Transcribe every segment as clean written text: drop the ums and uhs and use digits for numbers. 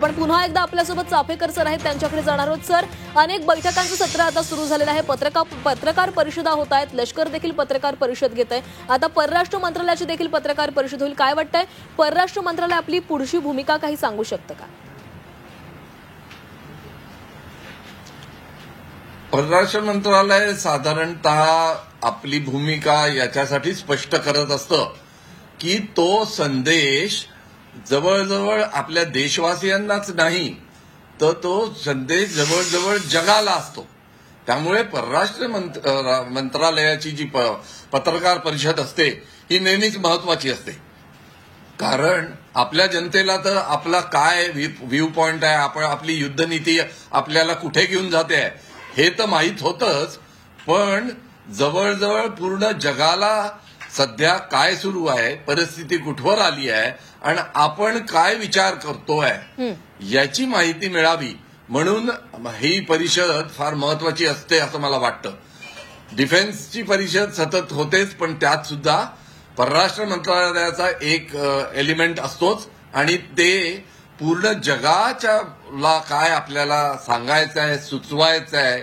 आपण पुन्हा एकदा आपल्यासोबत चाफेकर सर आहेत, त्यांच्याकडे जाणार आहोत. सर, अनेक बैठकांचं सत्र आता सुरू झालेलं आहे. पत्रकार परिषदा होत आहेत. लष्कर देखील पत्रकार परिषद घेत आहे. आता परराष्ट्र मंत्रालयाची देखील पत्रकार परिषद होईल. काय वाटतंय, परराष्ट्र मंत्रालय आपली पुढची भूमिका काही सांगू शकतं का? परराष्ट्र मंत्रालय साधारणतः आपली भूमिका याच्यासाठी स्पष्ट करत असतं की तो संदेश जवळजवळ आपल्या देशवासियांनाच नाही तर तो संदेश जवळजवळ जगाला असतो. त्यामुळे परराष्ट्र मंत्रालयाची जी पत्रकार परिषद असते ही नेहमीच महत्वाची असते. कारण आपल्या जनतेला तर आपला काय व्ह्यू पॉइंट आहे, आपली युद्धनीती आपल्याला कुठे घेऊन जाते हे तर माहीत होतंच, पण जवळजवळ पूर्ण जगाला सध्या काय सुरू आहे, परिस्थिती कुठवर आली आहे आणि आपण काय विचार करतोय याची माहिती मिळावी म्हणून ही परिषद फार महत्वाची असते असं मला वाटतं. डिफेन्सची परिषद सतत होतेच, पण त्यात सुद्धा परराष्ट्र मंत्रालयाचा एक एलिमेंट असतोच आणि ते पूर्ण जगाच्या काय आपल्याला सांगायचं आहे, सुचवायचं आहे,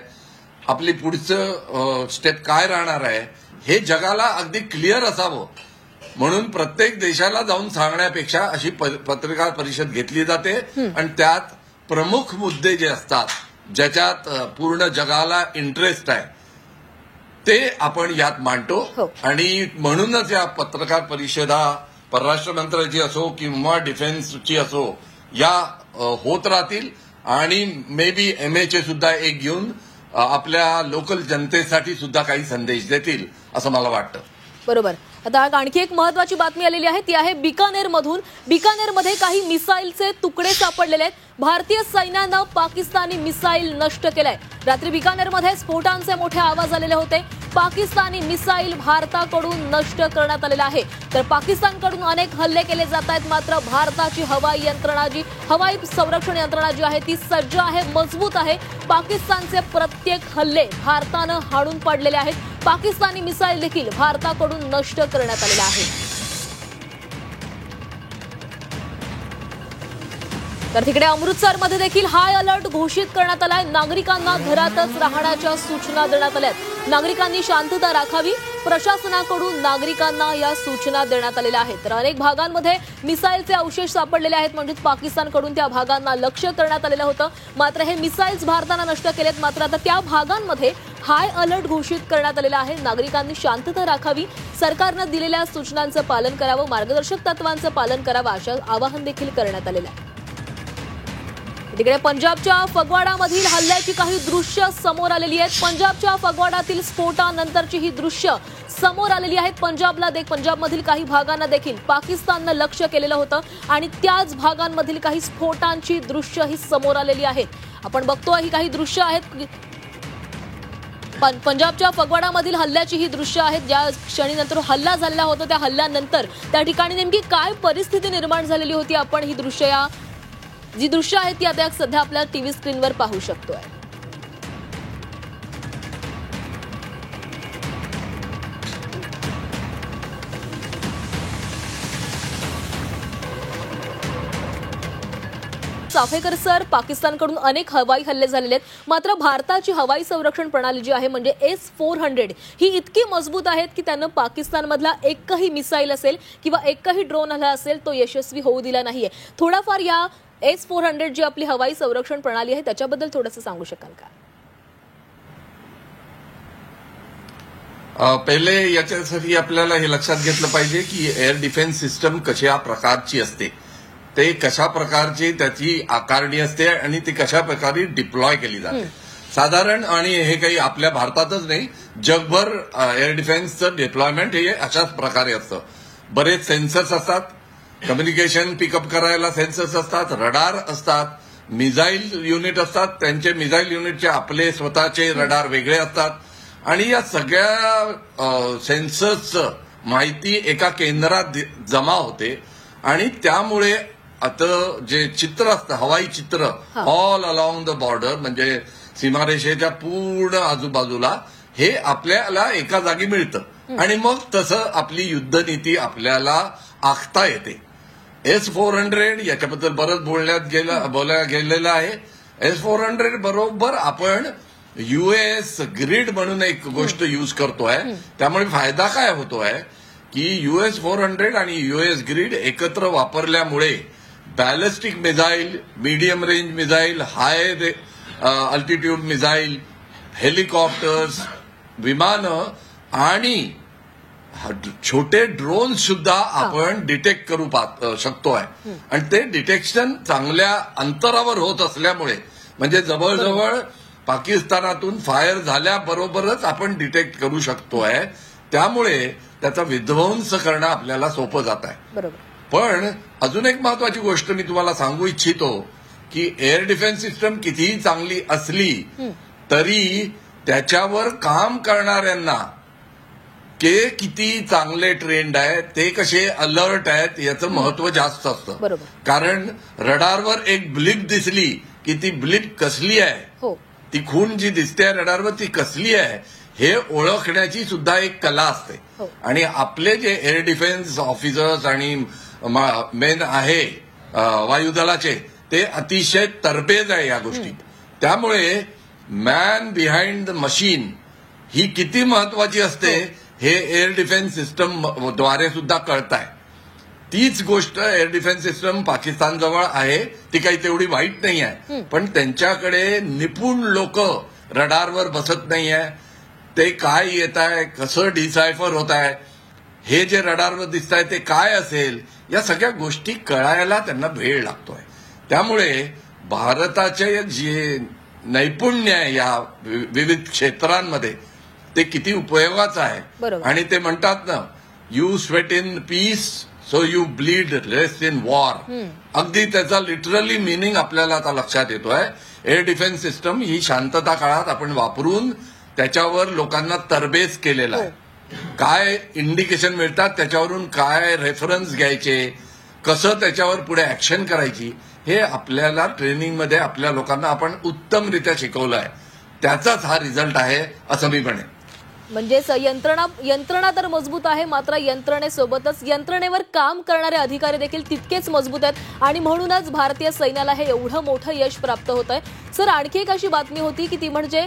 आपली पुढचं स्टेप काय राहणार आहे हे जगाला अगदी क्लिअर असावं म्हणून प्रत्येक देशाला जाऊन सांगण्यापेक्षा अशी पत्रकार परिषद घेतली जाते आणि त्यात प्रमुख मुद्दे जे असतात ज्याच्यात पूर्ण जगाला इंटरेस्ट आहे ते आपण यात मांडतो. आणि म्हणूनच या पत्रकार परिषदा परराष्ट्र मंत्र्याची असो किंवा डिफेन्सची असो या होत राहतील आणि मे बी MHA सुद्धा एक घेऊन आपल्या लोकल जनतेसाठी सुद्धा काही संदेश देतील असं मला वाटतं. बरोबर. आता आणखी एक महत्वाची बातमी आलेली आहे, ती आहे बिकानेरमधून. बिकानेरमध्ये काही मिसाईलचे तुकडे सापडलेले आहेत. भारतीय सैन्यानं पाकिस्तानी मिसाईल नष्ट केलाय. रात्री बिकानेरमध्ये स्फोटांचे मोठे आवाज आलेले होते. पाकिस्तानी मिसाईल भारताकडून नष्ट करण्यात आलेला आहे. तर पाकिस्तानकडून अनेक हल्ले केले जात आहेत, मात्र भारताची हवाई संरक्षण यंत्रणा जी आहे ती सज्ज आहे, मजबूत आहे. पाकिस्तानचे प्रत्येक हल्ले भारतानं हाणून पाडलेले आहेत. पाकिस्तानी मिसाईल देखील भारताकडून नष्ट करण्यात आलेला आहे. तर तिकडे अमृतसरमध्ये देखील हाय अलर्ट घोषित करण्यात आलाय. नागरिकांना घरातच राहण्याच्या सूचना देण्यात आल्या आहेत. नागरिकांनी शांतता राखावी, प्रशासनाकडून नागरिकांना या सूचना देण्यात आलेल्या आहेत. तर अनेक भागांमध्ये मिसाईलचे अवशेष सापडलेले आहेत, म्हणजे पाकिस्तानकडून त्या भागांना लक्ष्य करण्यात आलेलं होतं. मात्र हे मिसाईल्स भारतानं नष्ट केलेत. मात्र आता त्या भागांमध्ये हाय अलर्ट घोषित करण्यात आलेला आहे. नागरिकांनी शांतता राखावी, सरकारनं दिलेल्या सूचनांचं पालन करावं, मार्गदर्शक तत्वांचं पालन करावं असं आवाहन देखील करण्यात आलेलं आहे. तिकडे पंजाबच्या फगवाडामधील हल्ल्याची काही दृश्य समोर आलेली आहेत. पंजाबच्या फगवाडातील स्फोटानंतरची ही दृश्य समोर आलेली आहेत. पंजाबमधील काही भागांना देखील पाकिस्ताननं लक्ष्य केलेलं होतं आणि त्याच भागांमधील काही स्फोटांची दृश्य ही समोर आलेली आहेत. आपण बघतोय ही काही दृश्य आहेत. पंजाबच्या फगवाडामधील हल्ल्याची ही दृश्य आहेत. ज्या क्षणीनंतर हल्ला झालेला होता त्या हल्ल्यानंतर त्या ठिकाणी नेमकी काय परिस्थिती निर्माण झालेली होती, आपण ही जी दृश्य आहेत ती आता सध्या आपल्या टीव्ही स्क्रीनवर पाहू शकतोय. चाफेकर सर, पाकिस्तानकडून अनेक हवाई हल्ले झालेले आहेत, मात्र भारताची हवाई संरक्षण प्रणाली जी आहे म्हणजे S-400 ही इतकी मजबूत आहेत की त्यानं पाकिस्तानमधला एकही मिसाईल असेल किंवा एकही ड्रोन हल्ला असेल तो यशस्वी होऊ दिला नाहीये. थोडाफार या S-400 जी आपली हवाई संरक्षण प्रणाली आहे त्याच्याबद्दल थोडंसं सांगू शकाल का? पहिले याच्यासाठी आपल्याला हे लक्षात घेतलं पाहिजे की एअर डिफेन्स सिस्टम कशा प्रकारची असते, ते कशा प्रकारची त्याची आकारणी असते आणि ती कशा प्रकारे डिप्लॉय केली जाते. साधारण आणि हे काही आपल्या भारतातच नाही, जगभर एअर डिफेन्सचं डिप्लॉयमेंट हे अशाच प्रकारे असतं. बरेच सेन्सर्स असतात, कम्युनिकेशन पिकअप करायला सेन्सर्स असतात, रडार असतात, मिसाईल युनिट असतात, त्यांचे मिसाईल युनिटचे आपले स्वतःचे रडार वेगळे असतात आणि या सगळ्या सेन्सर्सचं माहिती एका केंद्रात जमा होते आणि त्यामुळे आता जे चित्र असतं हवाई चित्र ऑल अलॉंग द बॉर्डर म्हणजे सीमारेषेच्या पूर्ण आजूबाजूला हे आपल्याला एका जागी मिळतं आणि मग तसं आपली युद्धनीती आपल्याला आखता येते. S-400 याच्याबद्दल बरंच बोलल्या गेलेलं आहे. S-400 बरोबर आपण US ग्रिड म्हणून एक गोष्ट यूज करतोय. त्यामुळे फायदा काय होतोय की US-400 आणि US ग्रिड एकत्र वापरल्यामुळे ballistic missile, medium range missile, हाय अल्टिट्यूड मिसाईल, हेलिकॉप्टर्स, विमानं आणि छोटे ड्रोन सुद्धा आपण डिटेक्ट करू शकतोय. आणि ते डिटेक्शन चांगल्या अंतरावर होत असल्यामुळे म्हणजे जवळजवळ पाकिस्तानातून फायर झाल्याबरोबरच आपण डिटेक्ट करू शकतोय. त्यामुळे त्याचा विध्वंस करणं आपल्याला सोपं जात आहे. बरोबर. पण अजून एक महत्वाची गोष्ट मी तुम्हाला सांगू इच्छितो की एअर डिफेन्स सिस्टम कितीही चांगली असली तरी त्याच्यावर काम करणाऱ्यांना ते किती चांगले ट्रेंड आहेत, ते कसे अलर्ट आहेत याचं महत्व जास्त असतं. बरोबर. कारण रडारवर एक ब्लिप दिसली की ती ब्लिप कसली आहे, हो, ती खून जी दिसते रडारवर ती कसली आहे हे ओळखण्याची सुद्धा एक कला असते. हो. आणि आपले जे एअर डिफेन्स ऑफिसर्स आणि मेन आहे वायुदलाचे ते अतिशय तरबेज आहे या गोष्टी. त्यामुळे मॅन बिहाइंड द मशीन ही किती महत्वाची असते हे एअर डिफेन्स सिस्टम द्वारे सुद्धा कळत आहे. तीच गोष्ट एअर डिफेन्स सिस्टम पाकिस्तानजवळ आहे. ती काही तेवढी वाईट नाही आहे, पण त्यांच्याकडे निपुण लोक रडारवर बसत नाही आहे. ते काय येत आहे, कसं डिसायफर होत आहे, हे जे रडारवर दिसत आहे ते काय असेल, या सगळ्या गोष्टी कळायला त्यांना वेळ लागतोय. त्यामुळे भारताचे जे नैपुण्य आहे या विविध क्षेत्रांमध्ये ते किती उपयोगाचं आहे. बरोबर. आणि ते म्हणतात ना, you sweat in peace so you bleed less in war. अगदी त्याचा लिटरली मिनिंग आपल्याला आता लक्षात येतोय. एअर डिफेन्स सिस्टम ही शांतता काळात आपण वापरून त्याच्यावर लोकांना तरबेज केलेला आहे. काय इंडिकेशन मिळतात त्याच्यावरून काय रेफरन्स घ्यायचे, कसं त्याच्यावर पुढे ऍक्शन करायची, हे आपल्याला ट्रेनिंगमध्ये आपल्या लोकांना आपण उत्तमरित्या शिकवलं आहे. त्याचाच हा रिझल्ट आहे असं मी म्हणेन. म्हणजेच यंत्रणा तर मजबूत आहे, मात्र यंत्रणेसोबतच यंत्रणेवर काम करणारे अधिकारी देखील तितकेच मजबूत आहेत आणि म्हणूनच भारतीय सैन्याला हे एवढं मोठं यश प्राप्त होत आहे. सर, आणखी एक अशी बातमी होती की ती म्हणजे